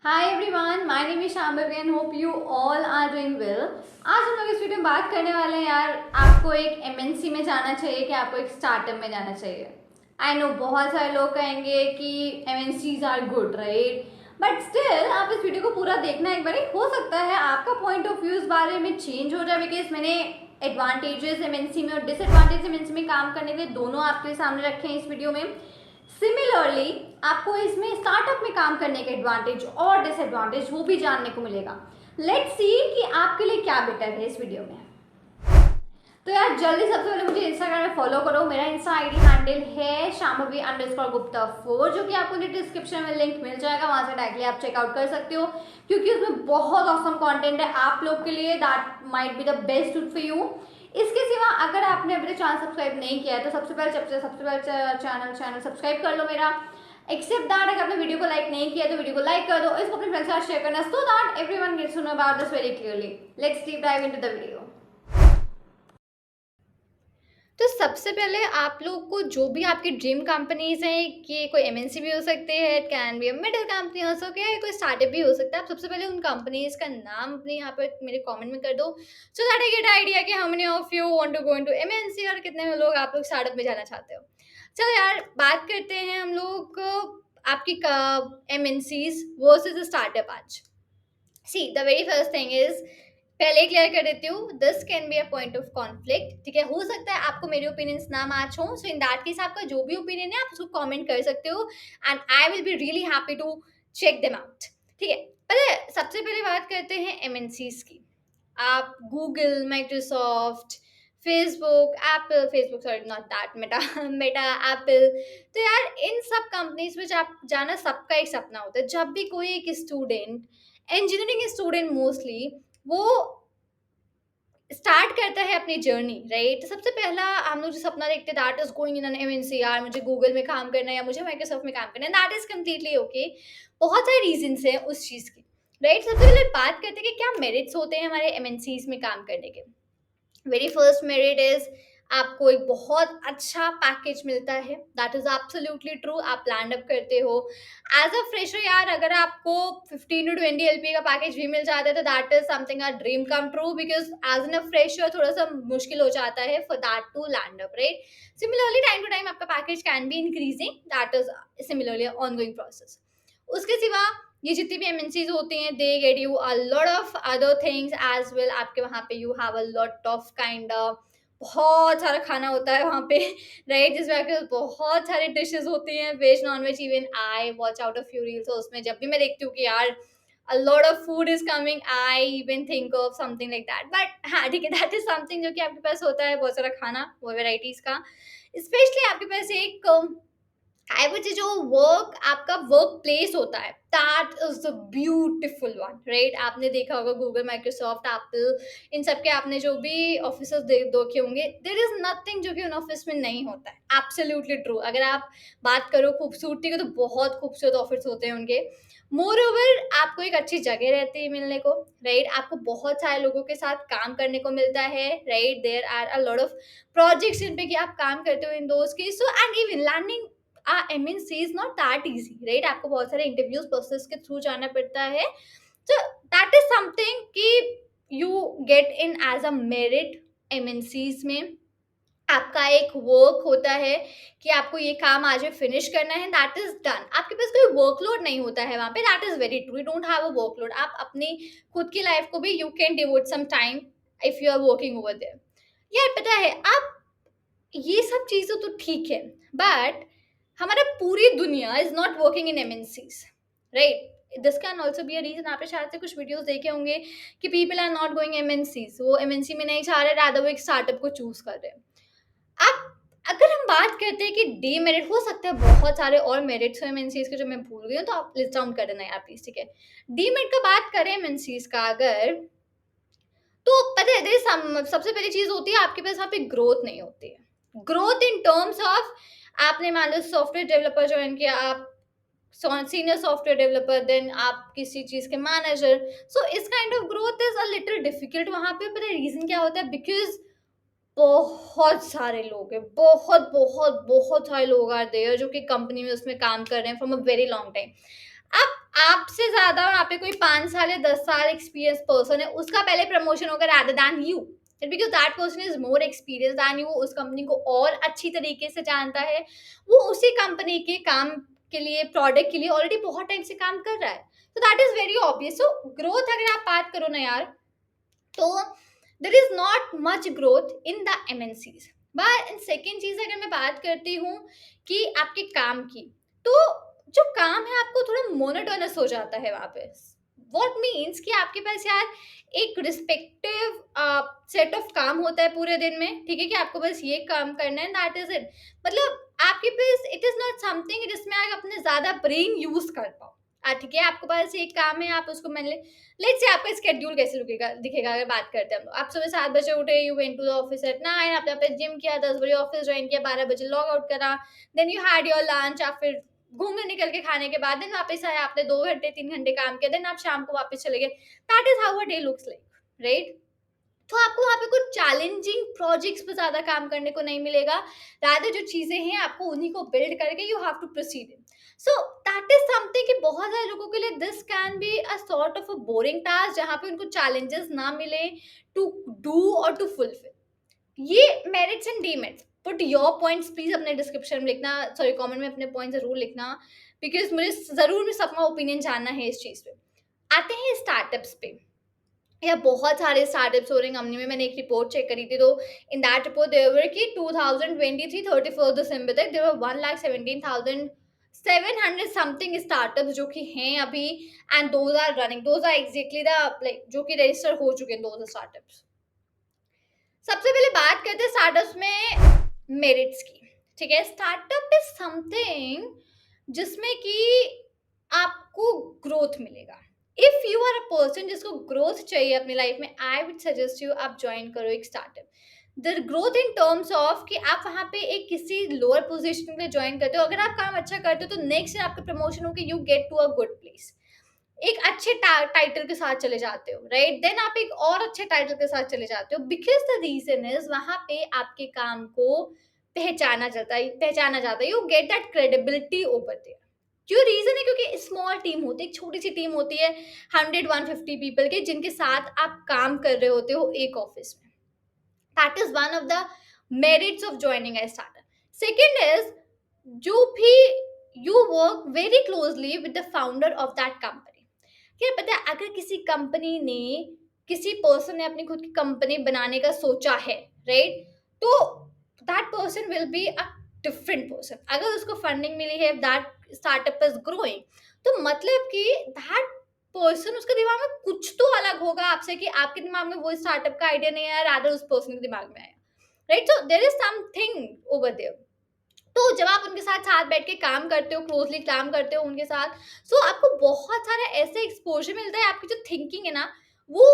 Hi everyone, my name is Shambhavi and hope you all are doing well. आज हम लोग इस वीडियो में बात करने वाले हैं यार, आपको एक एमएनसी में जाना चाहिए कि आपको एक स्टार्टअप में जाना चाहिए। आई नो बहुत सारे लोग कहेंगे कि MNCs are good right, but still आप इस वीडियो को पूरा देखना एक बार। हो सकता है आपका पॉइंट ऑफ व्यू इस बारे में चेंज हो जाए, बिकॉज मैंने एडवांटेजेस एमएनसी में और डिसएडवांटेज एमएनसी में काम करने के दोनों आपके सामने रखे हैं इस वीडियो में। सिमिलरली आपको इसमें स्टार्टअप में काम करने के एडवांटेज और डिसएडवांटेज वो भी जानने को मिलेगा। लेट्स सी कि आपके लिए क्या बेटर है इस वीडियो में। तो यार जल्दी सबसे पहले मुझे इंस्टाग्राम में फॉलो करो। मेरा इंस्टा आईडी हैंडल है shambhavi_gupta4, जो कि आपको डिस्क्रिप्शन में लिंक मिल जाएगा, वहां से डायरेक्टली आप चेकआउट कर सकते हो, क्योंकि उसमें बहुत ऑसम कंटेंट है आप लोग के लिए। That might be the best suit for you. इसके सिवा अगर आपने अभी चैनल सब्सक्राइब नहीं किया है तो सबसे पहले चैनल सब्सक्राइब कर लो मेरा। एक्सेप्ट दैट अगर आपने वीडियो को लाइक नहीं किया तो वीडियो को लाइक कर दो, इसको अपने फ्रेंड्स के साथ शेयर करना, so that everyone gets to know about this very clearly. Let's deep dive into the video. तो सबसे पहले आप लोग को जो भी आपकी ड्रीम कंपनीज हैं, कि कोई एमएनसी भी हो सकते हैं, it can be a middle company हो सकती है, कोई स्टार्टअप भी हो सकता है। आप सबसे पहले उन कंपनीज का नाम अपने यहाँ पर मेरे कमेंट में कर दो, so that I get idea कि how many of you want to go into MNC और कितने लोग आप लोग स्टार्टअप में जाना चाहते हो। चलो यार बात करते हैं हम लोग आपकी एमएनसीज वर्सेस स्टार्टअप आज। See the very first thing is, पहले क्लियर कर देती हूँ, this can be a point of conflict. ठीक है, हो सकता है आपको मेरे ओपिनियंस ना मैच हो, सो इन दैट केस आपका जो भी ओपिनियन है आप उसको कमेंट कर सकते हो and I will be really happy to check them out. ठीक है, पहले सबसे पहले बात करते हैं एमएनसीज की। आप Google, Microsoft, Facebook, Apple, Facebook sorry not that, Meta Meta Apple. तो यार इन सब कंपनीज में आप जाना सबका एक सपना होता है। जब भी कोई एक स्टूडेंट, इंजीनियरिंग स्टूडेंट मोस्टली, वो स्टार्ट करता है अपनी जर्नी राइट, तो सबसे पहला हम लोग जो सपना देखते हैं that is going in an MNC. यार मुझे गूगल में काम करना है या मुझे माइक्रोसॉफ्ट में काम करना है, दैट इज कम्प्लीटली ओके। बहुत सारे रीजंस हैं उस चीज़ की राइट। सबसे पहले बात करते हैं कि क्या मेरिट्स होते हैं हमारे एमएनसीज में काम करने के। वेरी फर्स्ट मेरिट इज, आपको एक बहुत अच्छा पैकेज मिलता है। That is absolutely true. आप लैंड अप करते हो एज अ फ्रेशर यार, अगर आपको 15 to 20 LPA का पैकेज भी मिल जाता है तो that is something a dream come true, because as an a fresher थोड़ा सा मुश्किल हो जाता है for that to land up right. Similarly time to time आपका package can be increasing, that is similarly on going process. उसके सिवा ये जितनी भी एमएनसीज होती हैं, they get you a lot of other things as well. आपके वहाँ पे you have a lot of kind of, बहुत सारा खाना होता है वहाँ पे राइट, जिसमें आपके पास बहुत सारी डिशेस होती हैं, veg non veg. Even I watch out a few reels, उसमें जब भी मैं देखती हूँ कि यार a lot of food is coming, I even think of something like that, but हाँ ठीक है, that is something जो कि आपके पास होता है, बहुत सारा खाना, वो वेराइटीज का। स्पेशली आपके पास एक आई वुड से जो वर्क, आपका वर्क प्लेस होता है, that is the beautiful one right. आपने देखा होगा गूगल, माइक्रोसॉफ्ट, एप्पल, इन सब के आपने जो भी ऑफिस देखे होंगे, देर इज नथिंग जो कि उन ऑफिस में नहीं होता है। Absolutely true. अगर आप बात करो खूबसूरती को, तो बहुत खूबसूरत ऑफिस होते हैं उनके। मोर ओवर आपको एक अच्छी जगह रहती है मिलने को राइट, आपको बहुत सारे लोगों के साथ काम करने को मिलता है right. There are a lot of projects जिन पे कि आप काम करते हो इन दोज की। So and even landing MNC is not that easy right, आपको बहुत सारे इंटरव्यूज प्रोसेस के थ्रू जाना पड़ता है। तो दैट इज समथिंग कि you get in as a merit MNCs में। आपका एक वर्क होता है कि आपको ये काम आज में फिनिश करना है, दैट इज डन। आपके पास कोई वर्कलोड नहीं होता है वहाँ पे, that is very true. You don't have a workload. आप अपनी खुद की लाइफ को भी you can devote some time if you are working over there. यार पता है आप, ये सब चीज़ें तो ठीक है, बट हमारा पूरी दुनिया is not working in MNCs right. This can also be a reason. आपने शायद से कुछ वीडियोस देखे होंगे कि people are not going MNCs, वो एमएनसी में नहीं जा रहे, रादर वो एक स्टार्टअप को चूज कर रहे हैं। अब अगर हम बात करते हैं कि डीमेरिट, हो सकता है बहुत सारे और मेरिट्स हो एमएनसीज के जो मैं भूल गई हूँ, तो आप लिस्ट डाउन कर देना यार प्लीज। ठीक है, डीमेरिट का बात करें एमएनसीज का अगर, तो पता है सबसे पहली चीज होती है, आपके पास वहाँ पे ग्रोथ नहीं होती है। ग्रोथ इन टर्म्स ऑफ, आपने मान लो सॉफ्टवेयर डेवलपर ज्वाइन किया, आप सीनियर सॉफ्टवेयर डेवलपर, देन आप किसी चीज के मैनेजर, सो इस kind of growth is a little difficult वहां पे। पता है रीजन क्या होता है? बिकॉज बहुत सारे लोग हैं, बहुत बहुत बहुत सारे लोग आर देयर जो कि कंपनी में उसमें काम कर रहे हैं from a very long time. अब आपसे ज़्यादा वहाँ पे कोई 5 साल या 10 साल एक्सपीरियंस पर्सन है, उसका पहले प्रमोशन होगा rather than you. Because that person is more experienced than you, उस कंपनी को और अच्छी तरीके से जानता है। वो उसी कंपनी के काम के लिए, प्रोडक्ट के लिए ऑलरेडी बहुत टाइम से काम कर रहा है। तो that is very obvious. So growth अगर आप बात करो ना यार, तो there is not much growth in the MNCs. But second चीज़ अगर मैं बात करती हूँ कि आपके काम की, तो जो काम है आपको थोड़ा मोनोटोनस हो जाता है वहाँ पे। व्हाट मीन्स कि आपके पास यार एक रिस्पेक्टिव सेट ऑफ काम होता है पूरे दिन में, ठीक है? कि आपको बस ये काम करना है, दैट इज़ इट। मतलब आपके पास इट इज़ नॉट समथिंग जिसमें आप अपने ज़्यादा ब्रेन यूज़ कर पाओ। ठीक है? आपके पास एक काम है, आप उसको मान लेट्स से आपका स्केड्यूल कैसे रुकेगा दिखेगा अगर बात करते हैं हम लोग। आप सुबह 7 बजे उठे, you went to the office at 9, आपने अपना जिम किया, 10 बजे ऑफिस जॉइन किया, 12 बजे लॉग आउट करा, then you had your lunch, आप फिर घूमने निकल के खाने के बाद देन वापस आए, आपने 2 घंटे 3 घंटे काम किया, देन आप शाम को वापस चले गए। That is how a day looks like, right? तो आपको वहाँ पे कुछ चैलेंजिंग प्रोजेक्ट्स पे ज़्यादा काम करने को नहीं मिलेगा। रादर जो चीज़ें हैं आपको उन्हीं को बिल्ड करके you have to proceed in. So that is something कि बहुत सारे लोगों के लिए this can be a sort of a boring task जहाँ पे उनको चैलेंजेस ना मिले टू डू और टू फुलफिल। ये merits and demerits. Put your points please अपने डिस्क्रिप्शन में लिखना, सॉरी कमेंट में अपने पॉइंट ज़रूर लिखना, बिकॉज़ मुझे ज़रूर सबका ओपिनियन जानना है इस चीज़ पे। आते हैं स्टार्टअप्स पे। या बहुत सारे स्टार्टअप्स हो रहे हैं कंपनी में। मैंने एक रिपोर्ट चेक करी थी, तो in that report there were कि 2023 31 दिसंबर तक देयर वर 1,17,700 समथिंग स्टार्टअप्स जो कि हैं अभी, and those are running, those are exactly the like जो कि रजिस्टर हो चुके हैं दोज स्टार्टअप्स। सबसे पहले बात करते हैं स्टार्टअप्स में मेरिट्स की। ठीक है? स्टार्टअप इज समथिंग जिसमें कि आपको ग्रोथ मिलेगा। If you are a person जिसको ग्रोथ चाहिए अपनी लाइफ में, आई वुड सजेस्ट यू आप ज्वाइन करो एक startup. The growth in terms of कि आप वहाँ पे एक किसी लोअर पोजीशन पे ज्वाइन करते हो, अगर आप काम अच्छा करते हो तो नेक्स्ट आपका प्रमोशन हो कि you get to a good place, एक अच्छे टाइटल के साथ चले जाते हो, राइट? देन आप एक और अच्छे टाइटल के साथ चले जाते हो, बिकॉज द रीजन इज वहां पे आपके काम को पहचाना जाता है, you get that credibility over there. क्यों रीजन है? क्योंकि स्मॉल टीम होती है, एक छोटी सी टीम होती है, 100 150 पीपल के, जिनके साथ आप काम कर रहे होते हो एक ऑफिस में। That is one of the merits of joining a startup. Second is जो भी you work very closely with the founder of that company. क्या पता है, अगर किसी कंपनी ने, किसी पर्सन ने अपनी खुद की कंपनी बनाने का सोचा है, राइट? तो that person will be a different person. अगर उसको फंडिंग मिली है, दैट स्टार्टअप इज ग्रोइंग, तो मतलब कि दैट पर्सन, उसके दिमाग में कुछ तो अलग होगा आपसे, कि आपके दिमाग में वो स्टार्टअप का आइडिया नहीं आया, रादर उस पर्सन के दिमाग में आया, right? So there is something over there. तो जब आप उनके साथ साथ बैठ के काम करते हो, क्लोजली काम करते हो उनके साथ, सो आपको बहुत सारा ऐसे एक्सपोजर मिलता है, आपकी जो थिंकिंग है ना, वो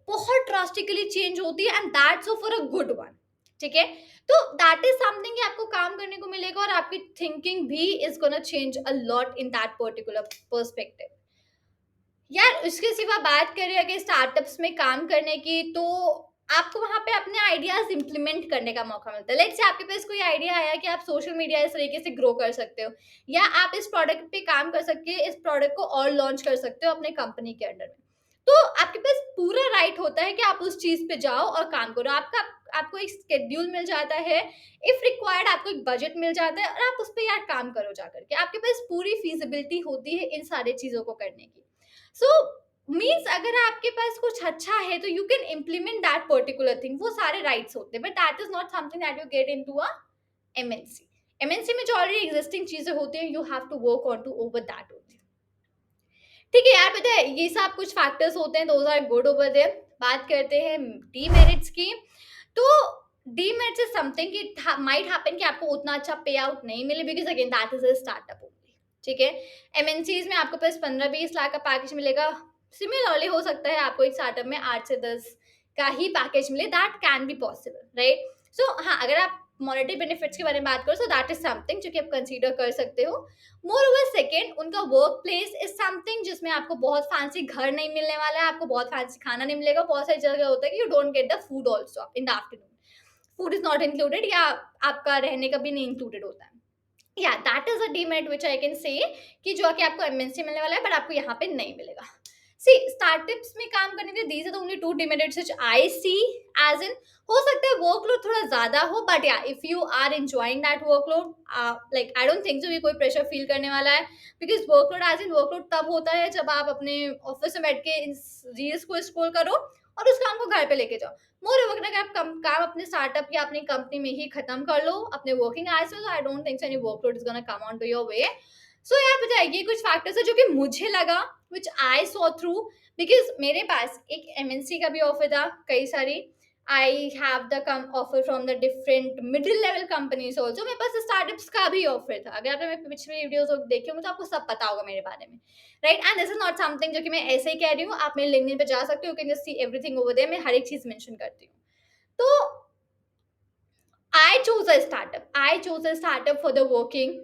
बहुत ड्रास्टिकली चेंज होती है, and that's for a good one. ठीक है? तो दैट इज समथिंग कि आपको काम करने को मिलेगा और आपकी थिंकिंग भी is gonna change a lot in that particular perspective. यार उसके सिवा बात करें अगर स्टार्टअप्स में काम करने की, तो आपको वहाँ पे अपने आइडियाज़ इम्प्लीमेंट करने का मौका मिलता है। लेट्स से आपके पास कोई आइडिया आया कि आप सोशल मीडिया इस तरीके से ग्रो कर सकते हो, या आप इस प्रोडक्ट पे काम कर सकते हो, इस प्रोडक्ट को और लॉन्च कर सकते हो अपने कंपनी के अंडर में। तो आपके पास पूरा राइट होता है कि आप उस चीज़ पे जाओ और काम करो। आपको एक शेड्यूल मिल जाता है, इफ रिक्वायर्ड आपको एक बजट मिल जाता है, और आप उस पे यार काम करो जाकर के। आपके पास पूरी फीजिबिलिटी होती है इन सारी चीज़ों को करने की। सो मीन्स अगर आपके पास कुछ अच्छा है तो you can implement that particular thing, वो सारे राइट्स होते हैं, but that is not something that you get into a MNC. MNC में जो ऑलरेडी एग्जिस्टिंग चीजें होती हैं, you have to work on to over that only. ठीक है यार, पता है ये सब कुछ फैक्टर्स होते हैं, those are good over there. बात करते हैं डीमेरिट्स की। तो डीमेरिट्स इज समथिंग कि माइट हैपन कि आपको उतना अच्छा पे आउट नहीं मिले, because again that is a startup only. ठीक है? एमएनसीज में आपके पास 15-20 लाख का पैकेज मिलेगा। सिमिलरली हो सकता है आपको एक स्टार्टअप में 8 से 10 का ही पैकेज मिले, that can be possible, right? So हाँ, अगर आप मॉनेटरी बेनिफिट्स के बारे में बात करो, सो दैट इज समथिंग जो कि आप कंसीडर कर सकते हो। मोर ओवर सेकेंड, उनका वर्क प्लेस इज समथिंग जिसमें आपको बहुत फैंसी घर नहीं मिलने वाला है, आपको बहुत फैंसी खाना नहीं मिलेगा। बहुत सारी जगह होता है कि you don't get the food also in the afternoon, food is not included, या आपका रहने का भी नहीं इंक्लूडेड होता है। या that is a demerit which I can say, कि जो कि आपको एमएनसी मिलने वाला है बट आपको यहाँ पे नहीं मिलेगा। सी स्टार्टअप्स में काम करने के these are the only 2 demerits which I see, as in हो सकता है वर्कलोड थोड़ा ज़्यादा हो, बट या if you are enjoying that workload, like I don't think so कि कोई प्रेशर फील करने वाला है, because workload as in workload तब होता है जब आप अपने ऑफिस में बैठ के इस रील्स को स्क्रॉल करो और उस काम को घर पे लेके जाओ। मोर ओवर अगर आप काम अपने स्टार्टअप या अपनी कंपनी में ही खत्म कर लो अपने वर्किंग आवर्स में, तो I don't think so any workload is gonna come on to your way. So यार बताइए कुछ फैक्टर्स है जो कि मुझे लगा, which I saw through, because मेरे पास एक एमएनसी का भी ऑफर था, कई सारी I have the offer from the different middle level companies also, मेरे पास स्टार्टअप्स का भी ऑफर था। अगर आपने मेरे पिछले वीडियोस देखे होंगे तो आपको सब पता होगा मेरे बारे में, right? And this is not something जो कि मैं ऐसे ही कह रही हूँ, आप मेरे लिंक्डइन पे जा सकते हो, you can just see everything over there, मैं हर एक चीज मेंशन करती हूँ। तो I choose a startup for the working,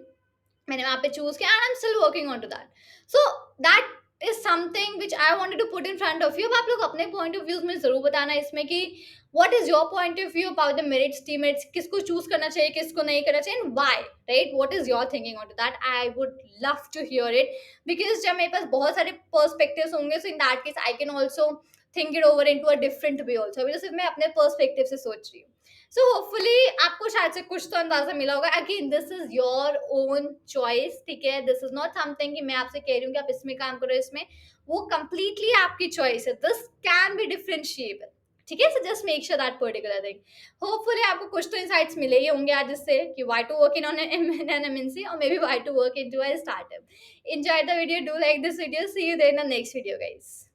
मैंने वहाँ पे चूज़ किया and I am still working on to that. So that is something which I wanted to put in front of you. अब आप लोग अपने पॉइंट ऑफ व्यूज़ में ज़रूर बताना इसमें कि what is your point of view about the merits, demerits, किसको चूज़ करना चाहिए, किसको नहीं करना चाहिए and why, right? What is your thinking on to that? I would love to hear it, because जब मेरे पास बहुत सारे पर्सपेक्टिव्स होंगे, so in that case I can also think it over into a different way also. अभी तो सिर्फ मैं अपने पर्सपेक्टिव से सोच रही हूँ। सो होपफुली आपको शायद से कुछ तो अंदाजा मिला होगा। Again this is your own choice, ठीक है? दिस इज नॉट समथिंग कि मैं आपसे कह रही हूँ कि आप इसमें काम करो, इसमें, वो कंप्लीटली आपकी चॉइस है। दिस कैन बी डिफरेंशिएबल, ठीक है? So just make sure that particular thing. Hopefully आपको कुछ तो इनसाइट्स मिले ही होंगे आज इससे, कि why to work in on an MNC और maybe why to work into a startup. Enjoy the video, do like this video, see you there in the next video guys.